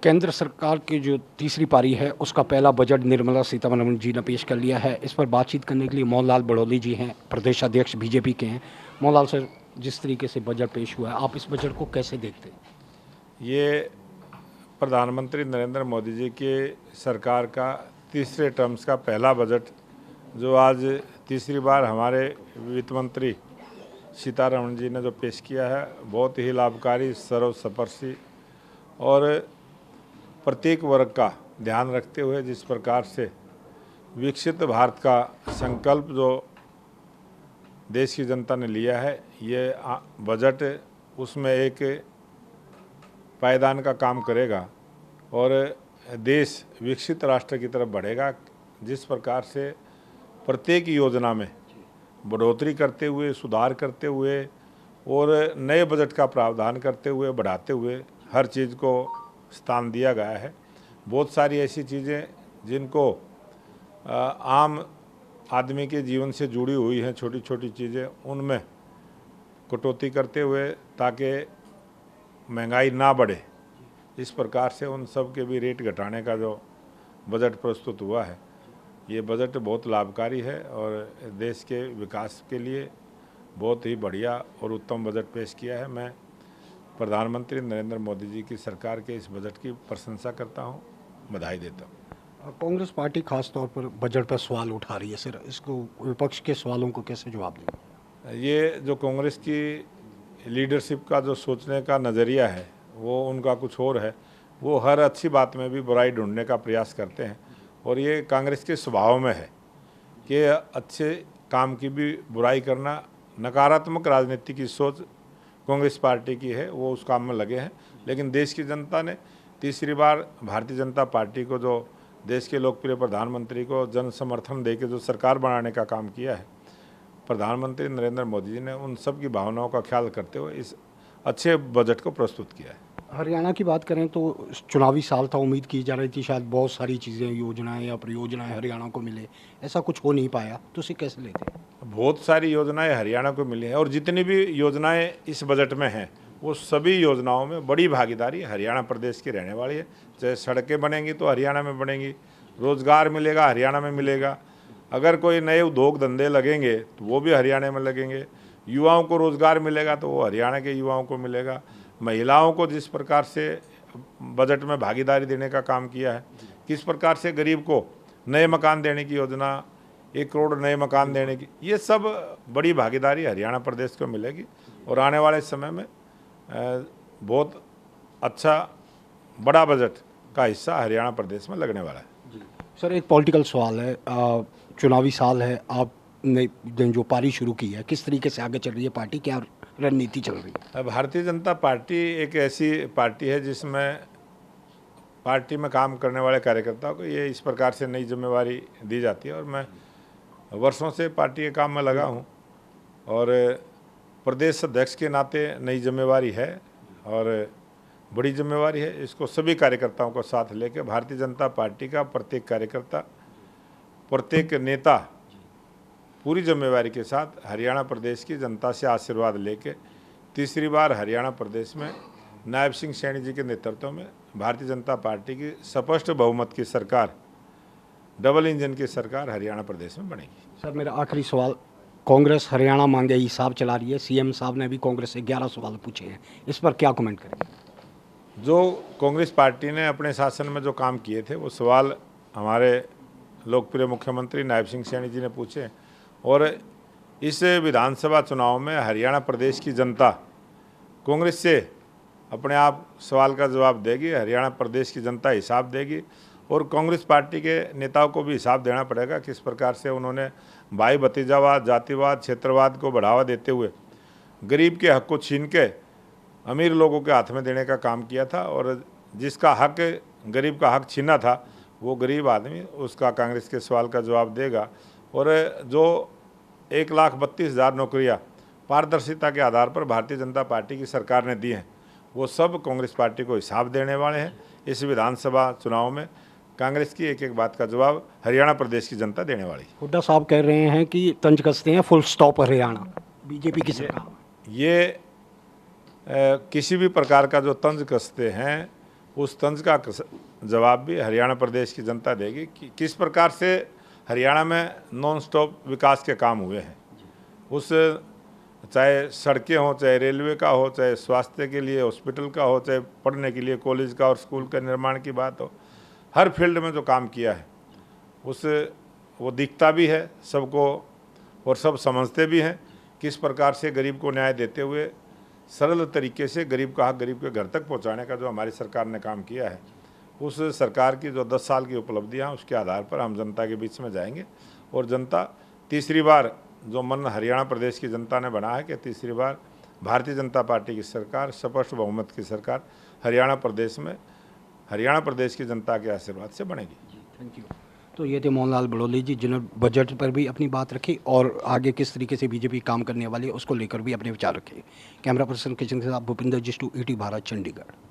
केंद्र सरकार की जो तीसरी पारी है उसका पहला बजट निर्मला सीतारमण जी ने पेश कर लिया है। इस पर बातचीत करने के लिए मोहनलाल बड़ौली जी हैं, प्रदेश अध्यक्ष बीजेपी के हैं। मोहनलाल सर, जिस तरीके से बजट पेश हुआ है, आप इस बजट को कैसे देखते हैं? ये प्रधानमंत्री नरेंद्र मोदी जी के सरकार का तीसरे टर्म्स का पहला बजट जो आज तीसरी बार हमारे वित्त मंत्री सीतारमण जी ने जो पेश किया है, बहुत ही लाभकारी, सर्वस्पर्शी और प्रत्येक वर्ग का ध्यान रखते हुए जिस प्रकार से विकसित भारत का संकल्प जो देश की जनता ने लिया है, ये बजट उसमें एक पायदान का काम करेगा और देश विकसित राष्ट्र की तरफ बढ़ेगा। जिस प्रकार से प्रत्येक योजना में बढ़ोतरी करते हुए, सुधार करते हुए और नए बजट का प्रावधान करते हुए, बढ़ाते हुए हर चीज़ को स्थान दिया गया है। बहुत सारी ऐसी चीज़ें जिनको आम आदमी के जीवन से जुड़ी हुई हैं, छोटी छोटी चीज़ें, उनमें कटौती करते हुए ताकि महंगाई ना बढ़े, इस प्रकार से उन सब के भी रेट घटाने का जो बजट प्रस्तुत हुआ है, ये बजट बहुत लाभकारी है और देश के विकास के लिए बहुत ही बढ़िया और उत्तम बजट पेश किया है। मैं प्रधानमंत्री नरेंद्र मोदी जी की सरकार के इस बजट की प्रशंसा करता हूँ, बधाई देता हूँ। कांग्रेस पार्टी खास तौर पर बजट पर सवाल उठा रही है सर, इसको विपक्ष के सवालों को कैसे जवाब देंगे? ये जो कांग्रेस की लीडरशिप का जो सोचने का नज़रिया है, वो उनका कुछ और है। वो हर अच्छी बात में भी बुराई ढूंढने का प्रयास करते हैं और ये कांग्रेस के स्वभाव में है कि अच्छे काम की भी बुराई करना। नकारात्मक राजनीति की सोच कांग्रेस पार्टी की है, वो उस काम में लगे हैं। लेकिन देश की जनता ने तीसरी बार भारतीय जनता पार्टी को, जो देश के लोकप्रिय प्रधानमंत्री को जन समर्थन देकर जो सरकार बनाने का काम किया है, प्रधानमंत्री नरेंद्र मोदी जी ने उन सब की भावनाओं का ख्याल करते हुए इस अच्छे बजट को प्रस्तुत किया है। हरियाणा की बात करें तो चुनावी साल था, उम्मीद की जा रही थी शायद बहुत सारी चीज़ें, योजनाएं या परियोजनाएं हरियाणा को मिले, ऐसा कुछ हो नहीं पाया, तो उसे कैसे लेते हैं? बहुत सारी योजनाएं हरियाणा को मिली हैं और जितनी भी योजनाएं इस बजट में हैं, वो सभी योजनाओं में बड़ी भागीदारी हरियाणा प्रदेश की रहने वाली है। चाहे सड़कें बनेंगी तो हरियाणा में बनेंगी, रोज़गार मिलेगा हरियाणा में मिलेगा, अगर कोई नए उद्योग धंधे लगेंगे तो वो भी हरियाणा में लगेंगे, युवाओं को रोज़गार मिलेगा तो वो हरियाणा के युवाओं को मिलेगा। महिलाओं को जिस प्रकार से बजट में भागीदारी देने का काम किया है, किस प्रकार से गरीब को नए मकान देने की योजना, 1 करोड़ नए मकान देने की, ये सब बड़ी भागीदारी हरियाणा प्रदेश को मिलेगी और आने वाले समय में बहुत अच्छा बड़ा बजट का हिस्सा हरियाणा प्रदेश में लगने वाला है। सर, एक पॉलिटिकल सवाल है, चुनावी साल है, आपने जो पारी शुरू की है, किस तरीके से आगे चल रही है पार्टी, क्या रणनीति चल रही है? भारतीय जनता पार्टी एक ऐसी पार्टी है जिसमें पार्टी में काम करने वाले कार्यकर्ताओं को ये इस प्रकार से नई जिम्मेवारी दी जाती है और मैं वर्षों से पार्टी के काम में लगा हूँ और प्रदेश अध्यक्ष के नाते नई जिम्मेवारी है और बड़ी जिम्मेवारी है। इसको सभी कार्यकर्ताओं को साथ लेकर भारतीय जनता पार्टी का प्रत्येक कार्यकर्ता, प्रत्येक नेता पूरी जिम्मेवारी के साथ हरियाणा प्रदेश की जनता से आशीर्वाद लेके तीसरी बार हरियाणा प्रदेश में नायब सिंह सैनी जी के नेतृत्व में भारतीय जनता पार्टी की स्पष्ट बहुमत की सरकार, डबल इंजन की सरकार हरियाणा प्रदेश में बनेगी। सर, मेरा आखिरी सवाल, कांग्रेस हरियाणा मांगे हिसाब चला रही है, सीएम साहब ने भी कांग्रेस से 11 सवाल पूछे हैं, इस पर क्या कमेंट करेंगे? जो कांग्रेस पार्टी ने अपने शासन में जो काम किए थे, वो सवाल हमारे लोकप्रिय मुख्यमंत्री नायब सिंह सैनी जी ने पूछे और इस विधानसभा चुनाव में हरियाणा प्रदेश की जनता कांग्रेस से अपने आप सवाल का जवाब देगी, हरियाणा प्रदेश की जनता हिसाब देगी और कांग्रेस पार्टी के नेताओं को भी हिसाब देना पड़ेगा किस प्रकार से उन्होंने भाई भतीजावाद, जातिवाद, क्षेत्रवाद को बढ़ावा देते हुए गरीब के हक को छीन के अमीर लोगों के हाथ में देने का काम किया था और जिसका हक, गरीब का हक छीना था, वो गरीब आदमी उसका कांग्रेस के सवाल का जवाब देगा और जो 1,32,000 नौकरियां पारदर्शिता के आधार पर भारतीय जनता पार्टी की सरकार ने दी हैं, वो सब कांग्रेस पार्टी को हिसाब देने वाले हैं। इस विधानसभा चुनाव में कांग्रेस की एक एक बात का जवाब हरियाणा प्रदेश की जनता देने वाली। हुड्डा साहब कह रहे हैं कि तंज कसते हैं, फुल स्टॉप हरियाणा, बीजेपी की सरकार। ये किसी भी प्रकार का जो तंज कसते हैं उस तंज का जवाब भी हरियाणा प्रदेश की जनता देगी कि किस प्रकार से हरियाणा में नॉन स्टॉप विकास के काम हुए हैं। उस चाहे सड़कें हों, चाहे रेलवे का हो, चाहे स्वास्थ्य के लिए हॉस्पिटल का हो, चाहे पढ़ने के लिए कॉलेज का और स्कूल के निर्माण की बात हो, हर फील्ड में जो काम किया है उस वो दिखता भी है सबको और सब समझते भी हैं किस प्रकार से गरीब को न्याय देते हुए सरल तरीके से गरीब का हक गरीब के घर तक पहुंचाने का जो हमारी सरकार ने काम किया है, उस सरकार की जो 10 साल की उपलब्धियां उसके आधार पर हम जनता के बीच में जाएंगे। और जनता तीसरी बार जो मन हरियाणा प्रदेश की जनता ने बना है कि तीसरी बार भारतीय जनता पार्टी की सरकार, स्पष्ट बहुमत की सरकार हरियाणा प्रदेश में हरियाणा प्रदेश की जनता के आशीर्वाद से बनेगी। Thank you. तो ये थे मोहनलाल बड़ोली जी, जिन्होंने बजट पर भी अपनी बात रखी और आगे किस तरीके से बीजेपी काम करने वाली है उसको लेकर भी अपने विचार रखे। कैमरा पर्सन किचन के साथ भूपिंदर जिस्टू, ईटी भारत, चंडीगढ़।